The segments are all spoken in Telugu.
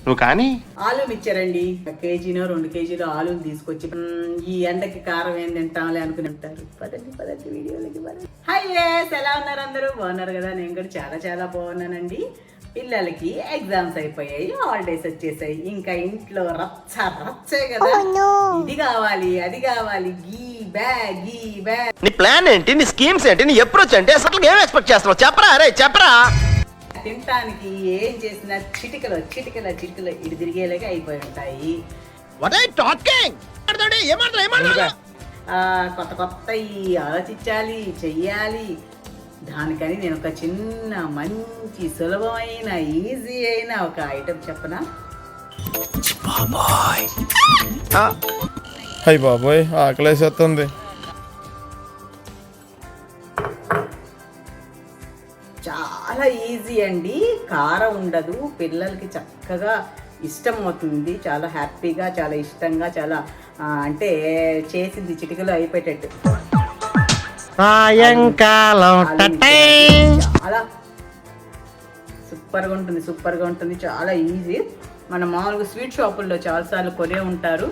నువ్వు కానీ ఆలు ఇచ్చారండి. 1 కేజీనో 2 కేజీలు ఆలుని తీసుకొచ్చి ఈ ఎండకి కారం ఏం తింటాంలే అనుకుని ఉంటారు. పదండి వీడియోలకి పదండి. హాయ్ వేస్, ఎలా ఉన్నారు అందరూ? బాగున్నారు కదా? నేను కూడా చాలా చాలా బాగున్నానండి. పిల్లలకి ఎగ్జామ్స్ అయిపోయాయి, హాలిడేస్ వచ్చేసాయి. ఇంకా ఇంట్లో రచ్చే కదా. ఇది కావాలి, అది కావాలి, గీ బ్యాగ్. నీ ప్లాన్ ఏంటి? నీ స్కీమ్స్ ఏంటి? నీ అప్రోచ్ ఏంటి? అసలు ఏం ఎక్స్పెక్ట్ చేస్తున్నావు? చెప్పరా అరే చెప్పరా. తినటానికి ఏం చేసినా చిటికలో ఇటు తిరిగేలాగా అయిపోయి ఉంటాయి. కొత్త ఆలోచించాలి, చెయ్యాలి. దానికని నేను ఒక చిన్న మంచి సులభమైన ఈజీ అయిన ఒక ఐటెం చెప్పనా? అయ్య బాబోయ్, ఆకలేసేస్తుంది. చాలా ఈజీ అండి, కారం ఉండదు, పిల్లలకి చక్కగా ఇష్టం అవుతుంది. చాలా హ్యాపీగా, చాలా ఇష్టంగా, చాలా అంటే చేసింది చిటికలో అయిపోయేటట్టు. చాలా సూపర్గా ఉంటుంది. చాలా ఈజీ. మన మామూలుగా స్వీట్ షాపుల్లో చాలాసార్లు కొనే ఉంటారు.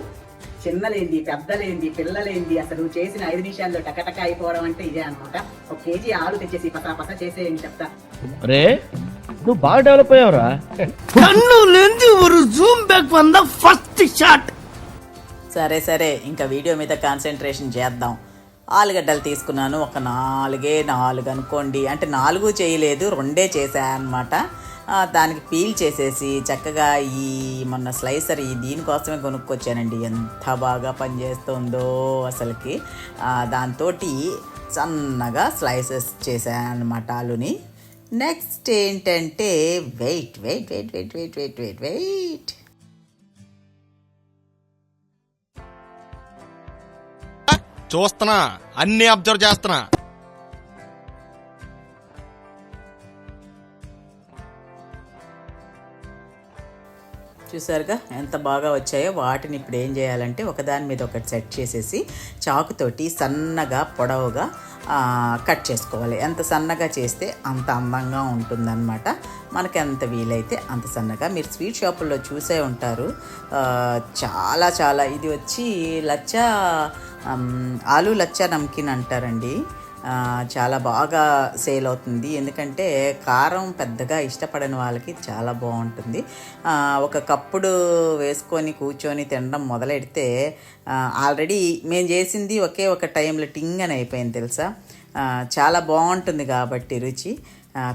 చిన్నలేంది, పెద్దలేంది, పిల్లలేంది, అసలు చేసిన 5 నిమిషాల్లో టకటక అయిపోవడం అంటే ఇదే అనమాట. 1 కేజీ ఆలు తెచ్చేసి పసా చేసేయండి చెప్తా. రే, నువ్వు బాగా డెవలప్ అయ్యావురా. సరే ఇంకా వీడియో మీద కాన్సన్ట్రేషన్ చేద్దాం. ఆలుగడ్డలు తీసుకున్నాను, ఒక 4 అనుకోండి. అంటే 4 చేయలేదు, 2 చేశాను అనమాట. దానికి పీల్ చేసేసి చక్కగా ఈ మొన్న స్లైసర్ దీనికోసమే కొనుక్కొచ్చానండి. ఎంత బాగా పనిచేస్తుందో అసలుకి. దాంతో సన్నగా స్లైసెస్ చేశాను అనమాట ఆలుని. నెక్స్ట్ ఏంటంటే వెయిట్. చూస్తున్నా, అన్ని అబ్జర్వ్ చేస్తున్నా. చూసారుగా ఎంత బాగా వచ్చాయో. వాటిని ఇప్పుడు ఏం చేయాలంటే ఒకదాని మీద ఒకటి సెట్ చేసేసి చాకుతోటి సన్నగా పొడవుగా కట్ చేసుకోవాలి. ఎంత సన్నగా చేస్తే అంత అందంగా ఉంటుందన్నమాట. మనకి ఎంత వీలైతే అంత సన్నగా. మీరు స్వీట్ షాపుల్లో చూసే ఉంటారు. చాలా ఇది వచ్చి ఆలు లచ్చా నమ్కిన్ అంటారండి. చాలా బాగా సేల్ అవుతుంది. ఎందుకంటే కారం పెద్దగా ఇష్టపడని వాళ్ళకి చాలా బాగుంటుంది. ఒక కప్పుడు వేసుకొని కూర్చొని తినడం మొదలెడితే ఆల్రెడీ మేము చేసింది ఒకే ఒక టైంలో టింగ్ అని అయిపోయింది తెలుసా. చాలా బాగుంటుంది కాబట్టి రుచి.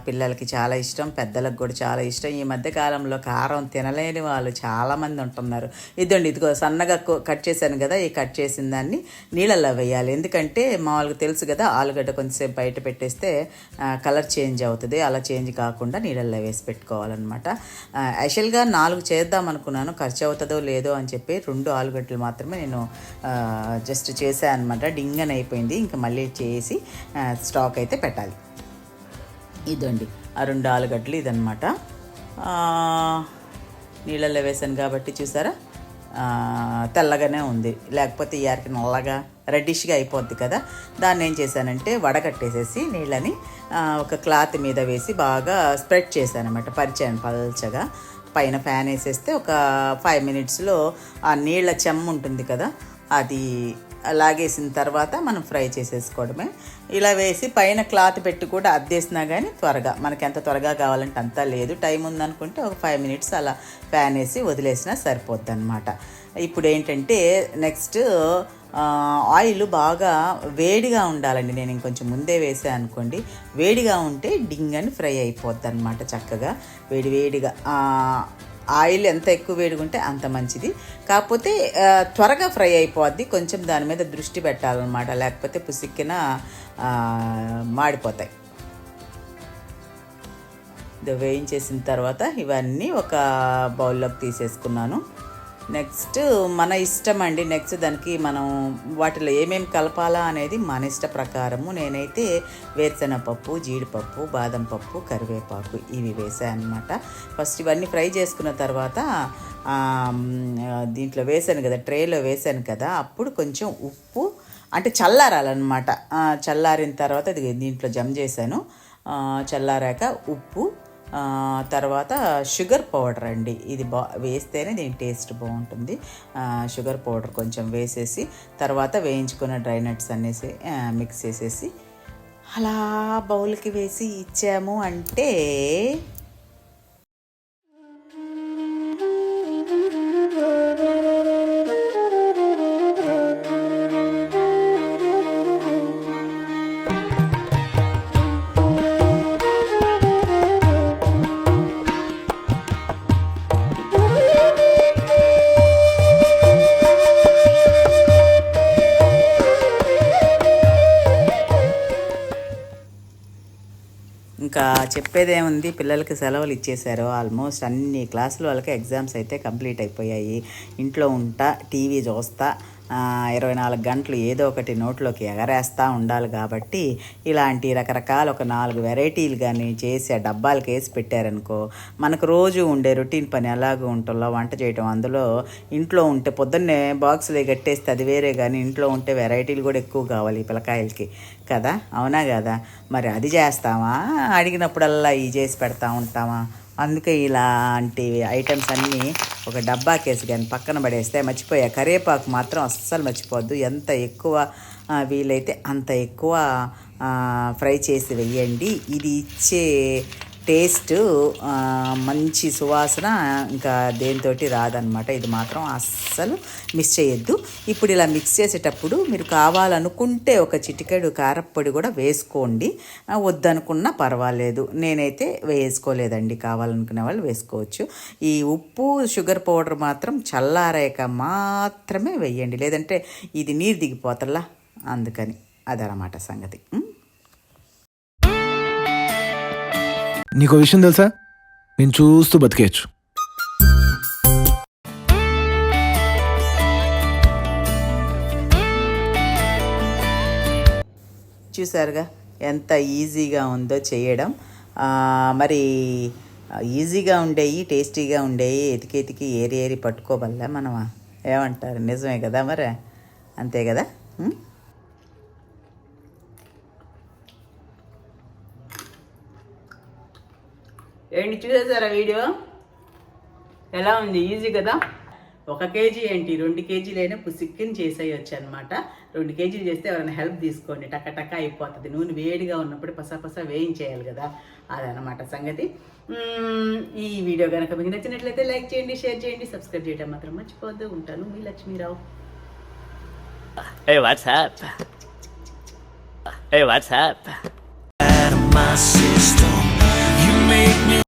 పిల్లలకి చాలా ఇష్టం, పెద్దలకు కూడా చాలా ఇష్టం. ఈ మధ్యకాలంలో కారం తినలేని వాళ్ళు చాలామంది ఉంటున్నారు. ఇదిగో సన్నగా కట్ చేశాను కదా, ఈ కట్ చేసిన దాన్ని నీళ్ళల్లో వేయాలి. ఎందుకంటే మామూలుగా తెలుసు కదా, ఆలుగడ్డ కొంచెంసేపు బయట పెట్టేస్తే కలర్ చేంజ్ అవుతుంది. అలా చేంజ్ కాకుండా నీళ్ళల్లో వేసి పెట్టుకోవాలన్నమాట. యాక్చువల్గా 4 చేద్దాం అనుకున్నాను, ఖర్చు అవుతుందో లేదో అని చెప్పి 2 ఆలుగడ్డలు మాత్రమే నేను జస్ట్ చేశాను అనమాట. డింగన్ అయిపోయింది. ఇంకా మళ్ళీ చేసి స్టాక్ అయితే పెట్టాలి. ఇదండి ఆ 2 ఆలుగడ్డలు. ఇదనమాట నీళ్ళల్లో వేసాను కాబట్టి చూసారా తెల్లగానే ఉంది. లేకపోతే ఈ నల్లగా రెడ్డిష్గా అయిపోద్ది కదా. దాన్ని ఏం చేశానంటే వడగట్టేసేసి నీళ్ళని ఒక క్లాత్ మీద వేసి బాగా స్ప్రెడ్ చేశాను అనమాట. పరిచాను పల్చగా. పైన ఫ్యాన్ వేసేస్తే ఒక 5 మినిట్స్లో ఆ నీళ్ళ చెమ్మ ఉంటుంది కదా, అది లాగేసిన తర్వాత మనం ఫ్రై చేసేసుకోవడమే. ఇలా వేసి పైన క్లాత్ పెట్టి కూడా అద్దేసినా కానీ త్వరగా, మనకి ఎంత త్వరగా కావాలంటే అంతా లేదు. టైం ఉందనుకుంటే ఒక 5 మినిట్స్ అలా ఫ్యాన్ వేసి వదిలేసినా సరిపోద్ది అనమాట. ఇప్పుడు ఏంటంటే నెక్స్ట్ ఆయిల్ బాగా వేడిగా ఉండాలండి. నేను ఇంకొంచెం ముందే వేసాను అనుకోండి, వేడిగా ఉంటే డింగ్ అని ఫ్రై అయిపోద్ది అనమాట. చక్కగా వేడిగా ఆయిల్ ఎంత ఎక్కువ వేడిగా ఉంటే అంత మంచిది. కాకపోతే త్వరగా ఫ్రై అయిపోద్ది. కొంచెం దాని మీద దృష్టి పెట్టాలన్నమాట, లేకపోతే పుసిక్కిన మాడిపోతాయి. ఇది వేయించేసిన తర్వాత ఇవన్నీ ఒక బౌల్లోకి తీసేసుకున్నాను. నెక్స్ట్ మన ఇష్టం అండి. నెక్స్ట్ దానికి మనం వాటిలో ఏమేమి కలపాలా అనేది మన ఇష్ట ప్రకారము. నేనైతే వేరుశనగపప్పు, జీడిపప్పు, బాదం పప్పు, కరివేపాకు ఇవి వేసాను అనమాట. ఫస్ట్ ఇవన్నీ ఫ్రై చేసుకున్న తర్వాత దీంట్లో వేసాను కదా, ట్రేలో వేసాను కదా, అప్పుడు కొంచెం ఉప్పు అంటే చల్లారాలన్నమాట. చల్లారిన తర్వాత దీంట్లో జమ చేశాను. చల్లారాక ఉప్పు, తర్వాత షుగర్ పౌడర్ అండి, ఇది వేస్తేనే దీని టేస్ట్ బాగుంటుంది. షుగర్ పౌడర్ కొంచెం వేసేసి తర్వాత వేయించుకున్న డ్రై నట్స్ అనేసి మిక్స్ చేసేసి అలా బౌల్కి వేసి ఇచ్చాము అంటే ఇంకా చెప్పేదేముంది, పిల్లలకి సెలవులు ఇచ్చేశారు. ఆల్మోస్ట్ అన్ని క్లాసులు వాళ్ళకి ఎగ్జామ్స్ అయితే కంప్లీట్ అయిపోయాయి. ఇంట్లో ఉంటా టీవీ చూస్తా 24 గంటలు ఏదో ఒకటి నోట్లోకి ఎగరేస్తూ ఉండాలి. కాబట్టి ఇలాంటి రకరకాల ఒక 4 వెరైటీలు కానీ చేసి ఆ డబ్బాలకి వేసి పెట్టారనుకో, మనకు రోజు ఉండే రొటీన్ పని ఎలాగో ఉంటుందో వంట చేయటం, అందులో ఇంట్లో ఉంటే పొద్దున్నే బాక్సులు కట్టేస్తే అది వేరే, కానీ ఇంట్లో ఉంటే వెరైటీలు కూడా ఎక్కువ కావాలి ఈ పిల్లకాయలకి కదా, అవునా కదా? మరి అది చేస్తామా, అడిగినప్పుడల్లా ఇవి చేసి పెడతా ఉంటామా? అందుకే ఇలాంటి ఐటమ్స్ అన్నీ ఒక డబ్బా కేసు కానీ పక్కన పడేస్తే, మర్చిపోయా కరివేపాకు మాత్రం అస్సలు మర్చిపోవద్దు. ఎంత ఎక్కువ వీలైతే అంత ఎక్కువ ఫ్రై చేసి వెయ్యండి. ఇది ఇచ్చే టేస్ట్ మంచి సువాసన ఇంకా దేనితోటి రాదనమాట. ఇది మాత్రం అస్సలు మిస్ చేయొద్దు. ఇప్పుడు ఇలా మిక్స్ చేసేటప్పుడు మీరు కావాలనుకుంటే ఒక చిటికెడు కారప్పొడి కూడా వేసుకోండి, వద్దనుకున్నా పర్వాలేదు. నేనైతే వేసుకోలేదండి, కావాలనుకునే వాళ్ళు వేసుకోవచ్చు. ఈ ఉప్పు షుగర్ పౌడర్ మాత్రం చల్లారాక మాత్రమే వేయండి, లేదంటే ఇది నీరు దిగిపోతల్లా, అందుకని అదనమాట సంగతి. నీకో విషయం తెలుసా, నేను చూస్తూ బతికేయచ్చు. చూసారుగా ఎంత ఈజీగా ఉందో చేయడం. మరి ఈజీగా ఉండేవి, టేస్టీగా ఉండేవి ఎతికి ఏరి పట్టుకోవల్ల మనమా, ఏమంటారు? నిజమే కదా, మరి అంతే కదా. ఏంటి చూసేసారా వీడియో? ఎలా ఉంది? ఈజీ కదా. 1 కేజీ ఏంటి 2 కేజీలైనా పుసిక్కిని చేసేయచ్చు అనమాట. 2 కేజీలు చేస్తే ఎవరైనా హెల్ప్ తీసుకోండి, టక్క అయిపోతుంది. నూనె వేడిగా ఉన్నప్పుడు పసపస వేయించేయాలి కదా, అదనమాట సంగతి. ఈ వీడియో కనుక మీకు నచ్చినట్లయితే లైక్ చేయండి, షేర్ చేయండి, సబ్స్క్రైబ్ చేయడం మాత్రం మర్చిపోద్దు. ఉంటాను, మీ Lakshmi Rao. Hey, what's up? Hey, what's up?